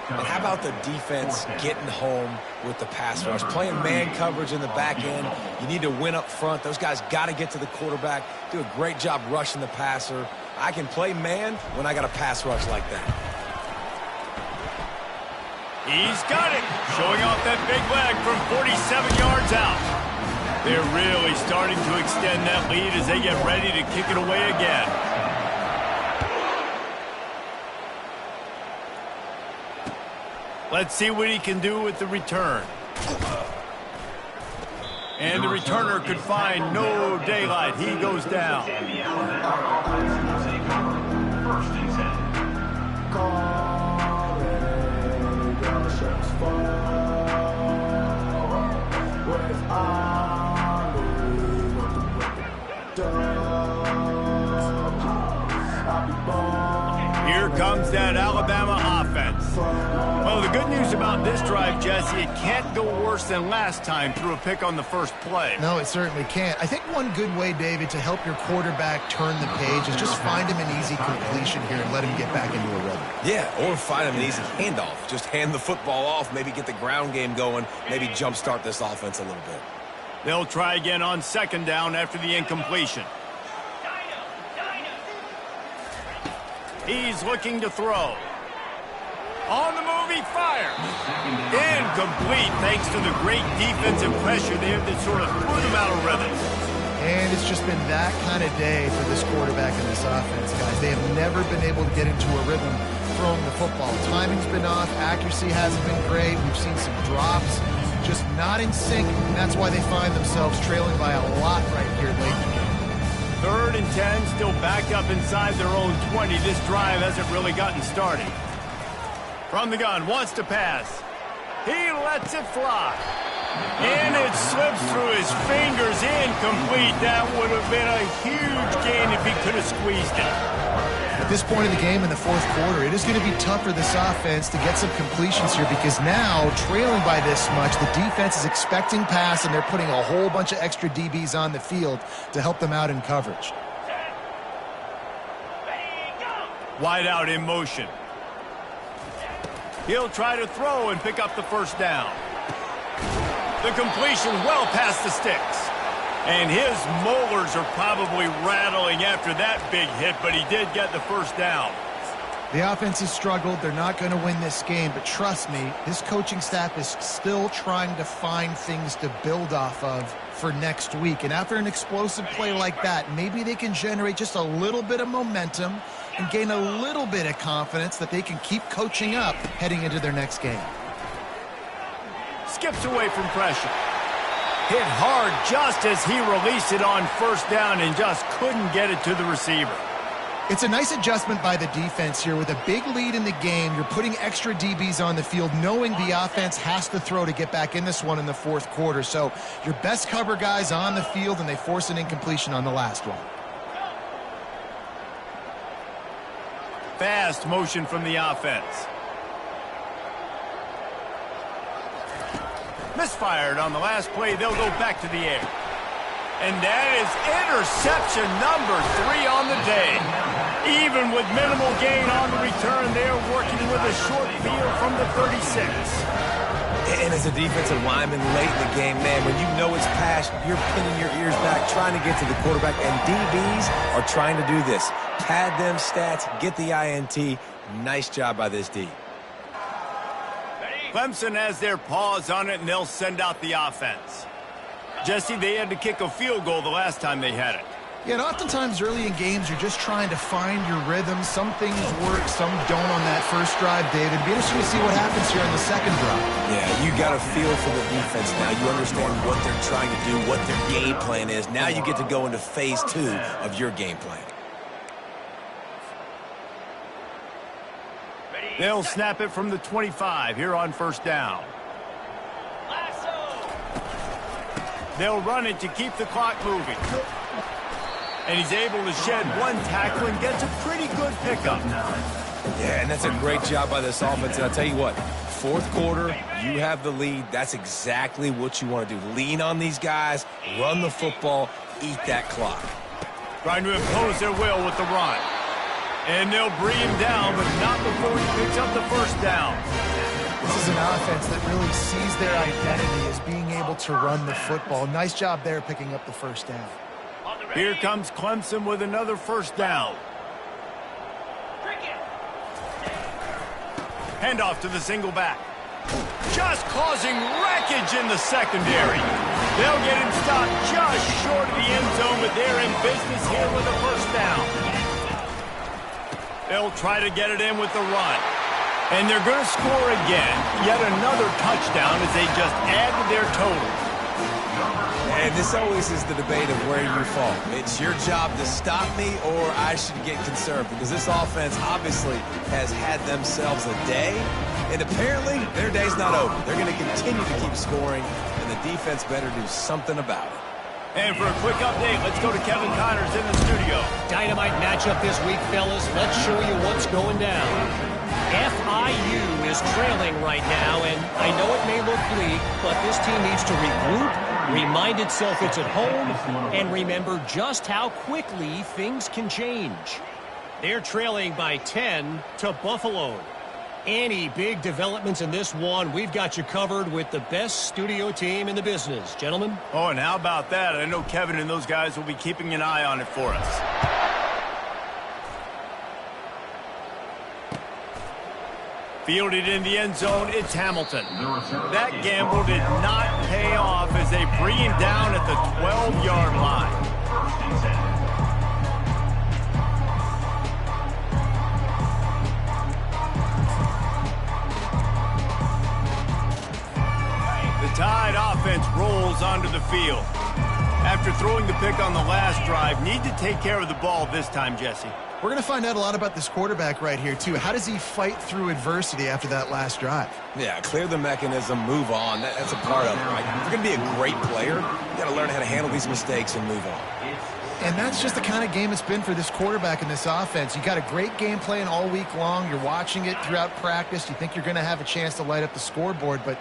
And how about the defense getting home with the pass rush? Playing man coverage in the back end. You need to win up front. Those guys got to get to the quarterback, do a great job rushing the passer. I can play man when I got a pass rush like that. He's got it, showing off that big leg from 47 yards out. They're really starting to extend that lead as they get ready to kick it away again. Let's see what he can do with the return. And the returner could find no daylight. He goes down. And the Alabama offense will take over. First and 10. Here comes that Alabama offense. Well, the good news about this drive, Jesse, it can't go worse than last time through a pick on the first play. No, it certainly can't. I think one good way, David, to help your quarterback turn the page is just find him an easy completion here and let him get back into a rhythm. Yeah, or find him an easy handoff. Just hand the football off, maybe get the ground game going, maybe jumpstart this offense a little bit. They'll try again on second down after the incompletion. He's looking to throw. On the move, he fires. Incomplete, thanks to the great defensive pressure there that sort of put him out of rhythm. And it's just been that kind of day for this quarterback and this offense, guys. They have never been able to get into a rhythm throwing the football. Timing's been off. Accuracy hasn't been great. We've seen some drops. Just not in sync, and that's why they find themselves trailing by a lot right here late in the game. 3rd and 10, still backed up inside their own 20. This drive hasn't really gotten started. From the gun, wants to pass. He lets it fly. And it slips through his fingers, incomplete. That would have been a huge gain if he could have squeezed it. At this point in the game in the 4th quarter, it is going to be tough for this offense to get some completions here because now, trailing by this much, the defense is expecting pass and they're putting a whole bunch of extra DBs on the field to help them out in coverage. Wide out in motion. He'll try to throw and pick up the first down. The completion well past the sticks. And his molars are probably rattling after that big hit, but he did get the first down. The offense has struggled. They're not going to win this game, but trust me, this coaching staff is still trying to find things to build off of for next week. And after an explosive play like that, maybe they can generate just a little bit of momentum and gain a little bit of confidence that they can keep coaching up heading into their next game. Skips away from pressure. Hit hard just as he released it on first down and just couldn't get it to the receiver. It's a nice adjustment by the defense here. With a big lead in the game, you're putting extra DBs on the field, knowing the offense has to throw to get back in this one in the fourth quarter. So your best cover guys on the field, and they force an incompletion on the last one. Fast motion from the offense. Misfired on the last play. They'll go back to the air. And that is interception number 3 on the day. Even with minimal gain on the return, they're working with a short field from the 36. And as a defensive lineman late in the game, man, when you know it's past, you're pinning your ears back, trying to get to the quarterback. And DBs are trying to do this. Pad them stats, get the INT. Nice job by this D. Clemson has their paws on it, and they'll send out the offense. Jesse, they had to kick a field goal the last time they had it. Yeah, and oftentimes early in games, you're just trying to find your rhythm. Some things work, some don't on that first drive, David. It'd be interesting to see what happens here on the second drive. Yeah, you got a feel for the defense now. You understand what they're trying to do, what their game plan is. Now you get to go into phase 2 of your game plan. They'll snap it from the 25 here on first down. They'll run it to keep the clock moving. And he's able to shed one tackle and gets a pretty good pickup. Yeah, and that's a great job by this offense. And I'll tell you what, fourth quarter, you have the lead. That's exactly what you want to do. Lean on these guys, run the football, eat that clock. Trying to impose their will with the run. And they'll bring him down, but not before he picks up the first down. This is an offense that really sees their identity as being able to run the football. Nice job there picking up the first down. Here comes Clemson with another first down. Handoff to the single back. Just causing wreckage in the secondary. They'll get him stopped just short of the end zone, but they're in business here with a first down. They'll try to get it in with the run. And they're going to score again. Yet another touchdown as they just add to their total. And this always is the debate of where you fall. It's your job to stop me, or I should get concerned, because this offense obviously has had themselves a day, and apparently their day's not over. They're going to continue to keep scoring, and the defense better do something about it. And for a quick update, let's go to Kevin Connors in the studio. Dynamite matchup this week, fellas. Let's show you what's going down. FIU is trailing right now, and I know it may look bleak, but this team needs to regroup, remind itself it's at home, and remember just how quickly things can change. They're trailing by 10 to Buffalo. Any big developments in this one, we've got you covered with the best studio team in the business. Gentlemen? Oh, and how about that? I know Kevin and those guys will be keeping an eye on it for us. Fielded in the end zone, it's Hamilton. That gamble did not pay off as they bring him down at the 12-yard line. The Tide offense rolls onto the field. After throwing the pick on the last drive, need to take care of the ball this time, Jesse. We're going to find out a lot about this quarterback right here, too. How does he fight through adversity after that last drive? Yeah, clear the mechanism, move on. That's a part of it, right? If you're going to be a great player, you got to learn how to handle these mistakes and move on. And that's just the kind of game it's been for this quarterback in this offense. You got a great game plan all week long. You're watching it throughout practice. You think you're going to have a chance to light up the scoreboard, but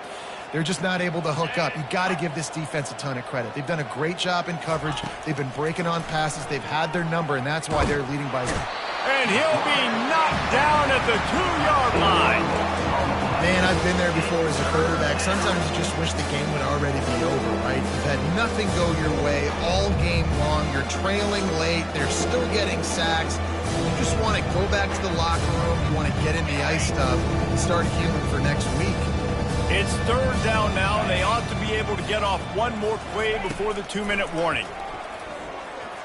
they're just not able to hook up. You got to give this defense a ton of credit. They've done a great job in coverage. They've been breaking on passes. They've had their number, and that's why they're leading by 1. And he'll be knocked down at the 2-yard line. Man, I've been there before as a quarterback. Sometimes you just wish the game would already be over, right? You've had nothing go your way all game long. You're trailing late. They're still getting sacks. You just want to go back to the locker room. You want to get in the ice stuff and start healing for next week. It's 3rd down now, and they ought to be able to get off one more play before the 2-minute warning.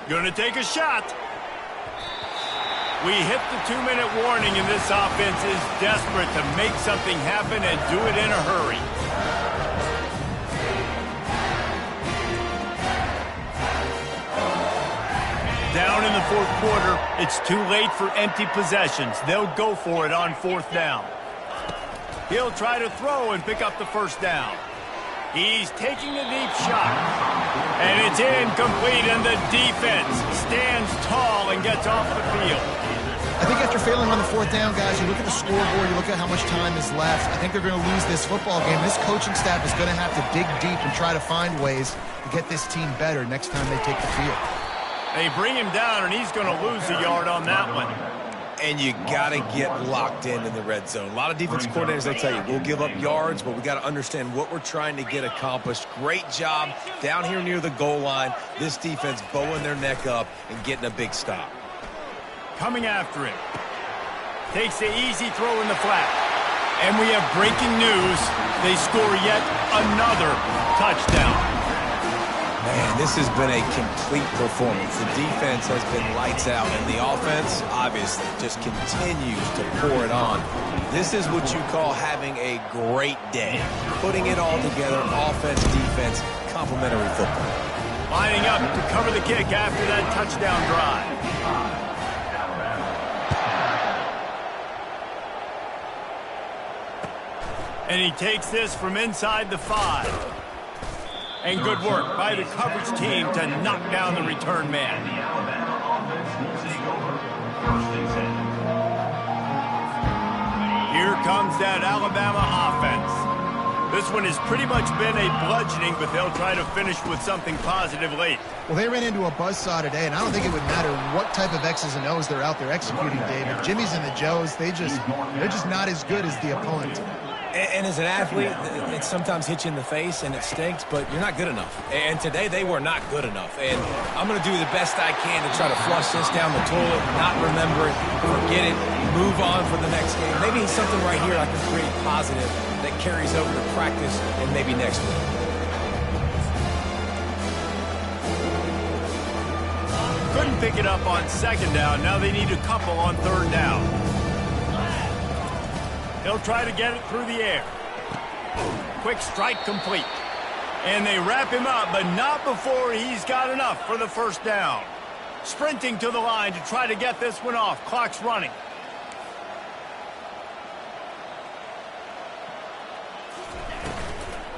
Gonna take a shot. We hit the 2-minute warning, and this offense is desperate to make something happen and do it in a hurry. down in the fourth quarter. It's too late for empty possessions. They'll go for it on fourth down. He'll try to throw and pick up the first down. He's taking a deep shot. And it's incomplete, and the defense stands tall and gets off the field. I think after failing on the fourth down, guys, you look at the scoreboard, you look at how much time is left. I think they're going to lose this football game. This coaching staff is going to have to dig deep and try to find ways to get this team better next time they take the field. They bring him down, and he's going to lose a yard on that one. And you got to get locked in the red zone. A lot of defensive coordinators, they tell you, we'll give up yards, but we got to understand what we're trying to get accomplished. Great job down here near the goal line. This defense bowing their neck up and getting a big stop. Coming after him. Takes the easy throw in the flat. And we have breaking news. They score yet another touchdown. Man, this has been a complete performance. The defense has been lights out, and the offense, obviously, just continues to pour it on. This is what you call having a great day. Putting it all together, offense, defense, complementary football. Lining up to cover the kick after that touchdown drive. And he takes this from inside the 5. And good work by the coverage team to knock down the return man. The Alabama offense will take over first and 10. Here comes that Alabama offense. This one has pretty much been a bludgeoning, but they'll try to finish with something positive late. Well, they ran into a buzzsaw today, and I don't think it would matter what type of X's and O's they're out there executing, David. Jimmy's and the Joes, they're just not as good as the opponent. And as an athlete, it sometimes hits you in the face and it stinks, but you're not good enough. And today they were not good enough. And I'm going to do the best I can to try to flush this down the toilet, not remember it, forget it, move on for the next game. Maybe something right here I can create positive that carries over to practice and maybe next week. Couldn't pick it up on second down. Now they need a couple on third down. He'll try to get it through the air. Quick strike complete. And they wrap him up, but not before he's got enough for the first down. Sprinting to the line to try to get this one off. Clock's running.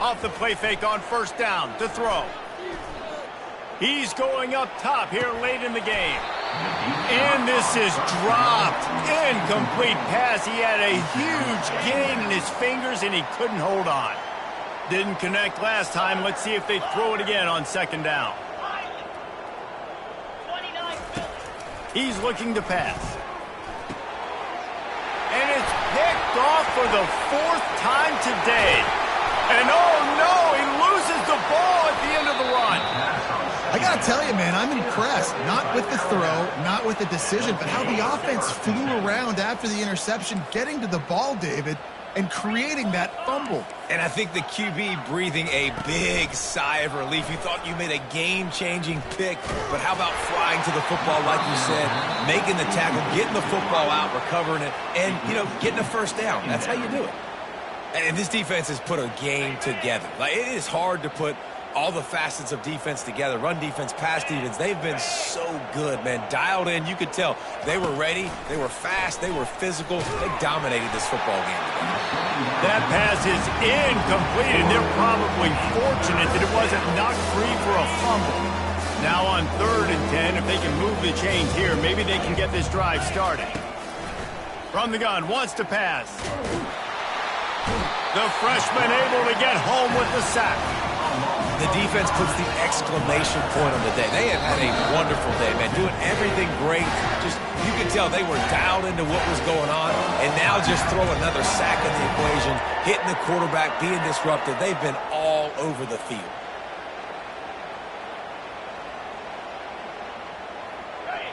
Off the play fake on first down to throw. He's going up top here late in the game. And this is dropped. Incomplete pass. He had a huge gain in his fingers, and he couldn't hold on. Didn't connect last time. Let's see if they throw it again on second down. He's looking to pass. And it's picked off for the 4th time today. And oh no, he loses the ball at the end of the run. I got to tell you, man, I'm impressed. Not with the throw, not with the decision, but how the offense flew around after the interception, getting to the ball, David, and creating that fumble. And I think the QB breathing a big sigh of relief. You thought you made a game-changing pick, but how about flying to the football, like you said, making the tackle, getting the football out, recovering it, and, getting a first down. That's how you do it. And this defense has put a game together. Like, it is hard to put all the facets of defense together. Run defense, pass defense. They've been so good, man. Dialed in. You could tell they were ready. They were fast. They were physical. They dominated this football game today. That pass is incomplete, and they're probably fortunate that it wasn't knocked free for a fumble. Now on 3rd and 10, if they can move the chains here, maybe they can get this drive started. From the gun, wants to pass. The freshman able to get home with the sack. The defense puts the exclamation point on the day. They have had a wonderful day, man. Doing everything great. Just, you can tell they were dialed into what was going on. And now just throw another sack in the equation, hitting the quarterback, being disrupted. They've been all over the field.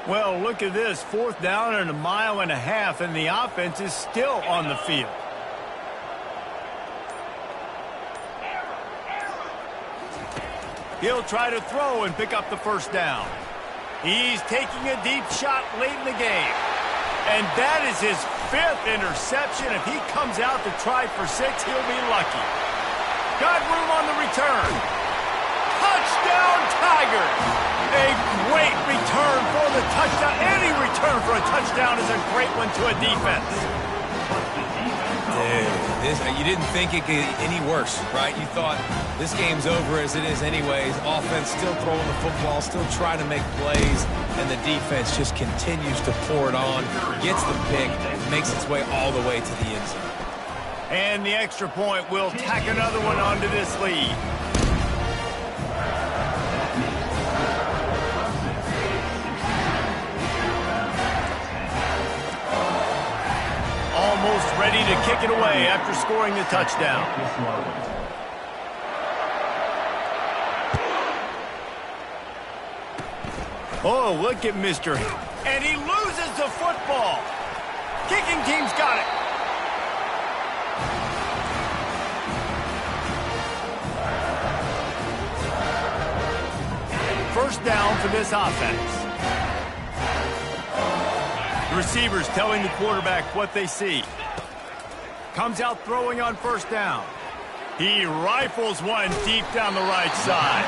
Well, look at this. 4th down and 1.5 miles, and the offense is still on the field. He'll try to throw and pick up the first down. He's taking a deep shot late in the game. And that is his 5th interception. If he comes out to try for 6, he'll be lucky. Got room on the return. Touchdown, Tigers! A great return for the touchdown. Any return for a touchdown is a great one to a defense. Dude, you didn't think it could get any worse, right? You thought this game's over as it is anyways. Offense still throwing the football, still trying to make plays, and the defense just continues to pour it on, gets the pick, makes its way all the way to the end zone. And the extra point will tack another one onto this lead. Almost ready to kick it away after scoring the touchdown. Oh, look at Mr. And he loses the football. Kicking team's got it. First down for this offense. The receivers telling the quarterback what they see. Comes out throwing on first down. He rifles one deep down the right side.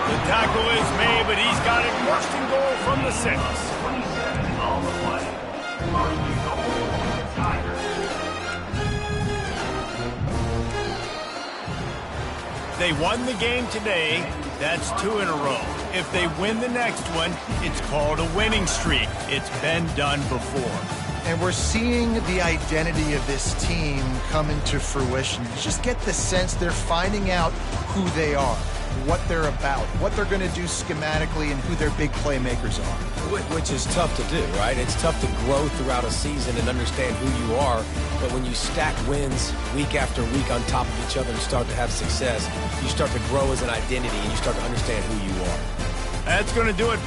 The tackle is made, but he's got it first and goal from the 6. 27 on the play. First and goal, Tigers. They won the game today. That's 2 in a row. If they win the next one, it's called a winning streak. It's been done before. And we're seeing the identity of this team come into fruition. You just get the sense they're finding out who they are, what they're about, what they're going to do schematically, and who their big playmakers are. Which is tough to do, right? It's tough to grow throughout a season and understand who you are. But when you stack wins week after week on top of each other and start to have success, you start to grow as an identity and you start to understand who you are. That's going to do it